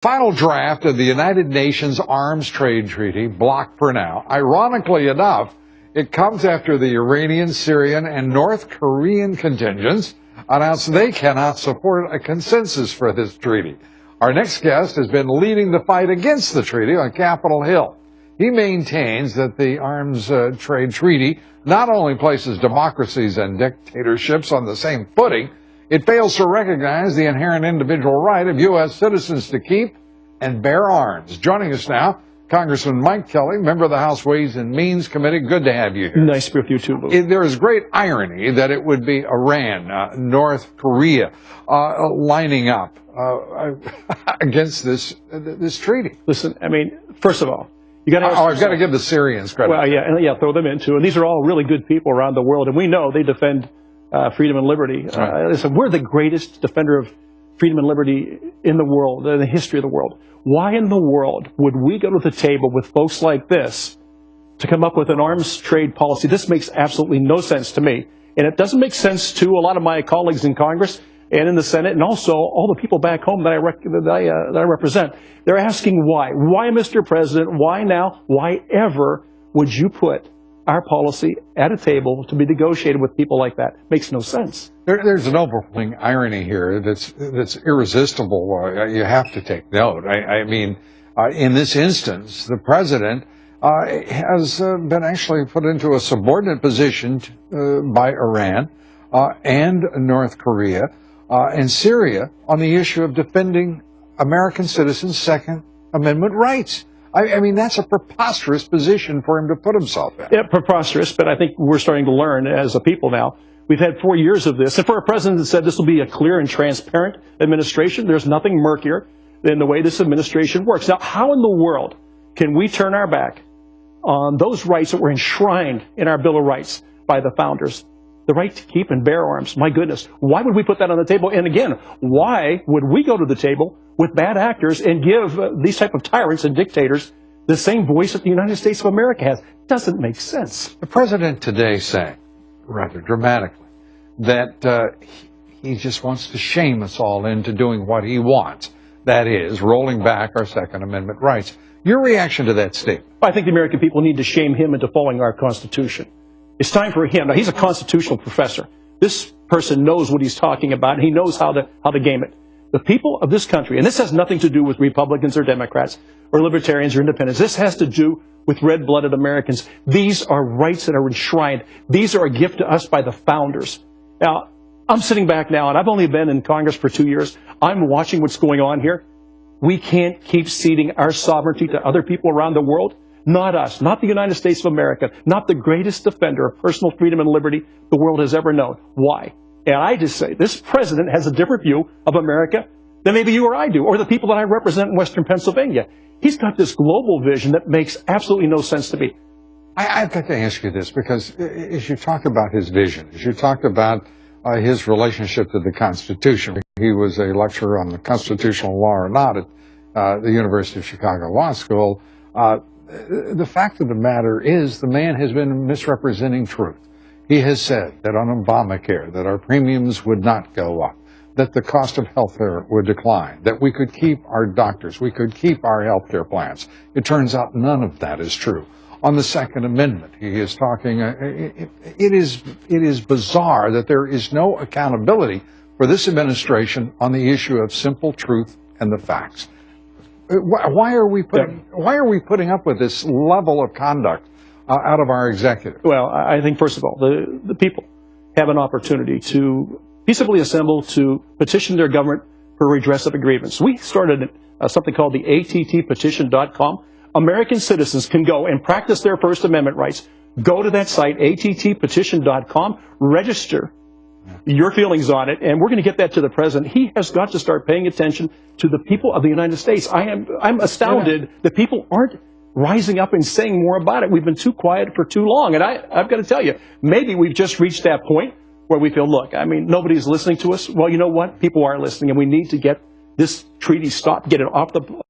Final draft of the United Nations Arms Trade Treaty blocked for now. Ironically enough, it comes after the Iranian, Syrian, and North Korean contingents announced they cannot support a consensus for this treaty. Our next guest has been leading the fight against the treaty on Capitol Hill. He maintains that the Arms Trade Treaty not only places democracies and dictatorships on the same footing, it fails to recognize the inherent individual right of U.S. citizens to keep and bear arms. Joining us now, Congressman Mike Kelly, member of the House Ways and Means Committee. Good to have you here. Nice to be with you, too, Lou. There is great irony that it would be Iran, North Korea, lining up against this treaty. Listen, I mean, first of all, you got to. I've got to give the Syrians credit. Well, yeah, throw them in too. And these are all really good people around the world, and we know they defend freedom and liberty. Right. Listen, we're the greatest defender of freedom and liberty in the world, in the history of the world. Why in the world would we go to the table with folks like this to come up with an arms trade policy? This makes absolutely no sense to me. And it doesn't make sense to a lot of my colleagues in Congress and in the Senate, and also all the people back home that I represent. They're asking why. Why, Mr. President? Why now? Why ever would you put our policy at a table to be negotiated with people like that? Makes no sense. There's an overwhelming irony here that's irresistible. You have to take note. I mean, in this instance, the president has been actually put into a subordinate position by Iran and North Korea and Syria on the issue of defending American citizens' Second Amendment rights. I mean, that's a preposterous position for him to put himself in. Yeah, preposterous, but I think we're starting to learn as a people now. We've had 4 years of this, and for a president that said this will be a clear and transparent administration, there's nothing murkier than the way this administration works. Now, how in the world can we turn our back on those rights that were enshrined in our Bill of Rights by the founders? The right to keep and bear arms. My goodness, why would we put that on the table? And again, why would we go to the table with bad actors and give these type of tyrants and dictators the same voice that the United States of America has? Doesn't make sense. The president today saying, rather dramatically, that he just wants to shame us all into doing what he wants. That is, rolling back our Second Amendment rights. Your reaction to that statement? I think the American people need to shame him into following our Constitution. It's time for him. Now, he's a constitutional professor. This person knows what he's talking about, and he knows how to game it. The people of this country, and this has nothing to do with Republicans or Democrats or libertarians or independents. This has to do with red-blooded Americans. These are rights that are enshrined. These are a gift to us by the founders. Now, I'm sitting back now, and I've only been in Congress for 2 years. I'm watching what's going on here. We can't keep ceding our sovereignty to other people around the world. Not us, not the United States of America, not the greatest defender of personal freedom and liberty the world has ever known. Why? And I just say, this president has a different view of America than maybe you or I do, or the people that I represent in Western Pennsylvania. He's got this global vision that makes absolutely no sense to me. I've got to ask you this, because as you talk about his vision, as you talk about his relationship to the Constitution, he was a lecturer on the constitutional law or not at the University of Chicago Law School. The fact of the matter is the man has been misrepresenting truth. He has said that on Obamacare, that our premiums would not go up, that the cost of health care would decline, that we could keep our doctors, we could keep our health care plans. It turns out none of that is true. On the Second Amendment, he is talking, it is bizarre that there is no accountability for this administration on the issue of simple truth and the facts. Why are we putting up with this level of conduct out of our executive? Well, I think, first of all, the people have an opportunity to peaceably assemble to petition their government for redress of a grievance. We started something called the attpetition.com. American citizens can go and practice their First Amendment rights. Go to that site, attpetition.com, register your feelings on it, and we're going to get that to the president. He has got to start paying attention to the people of the United States. I'm astounded that people aren't rising up and saying more about it. We've been too quiet for too long, and I've got to tell you, maybe we've just reached that point where we feel, look, I mean, nobody's listening to us. Well, you know what? People are listening, and we need to get this treaty stopped, get it off the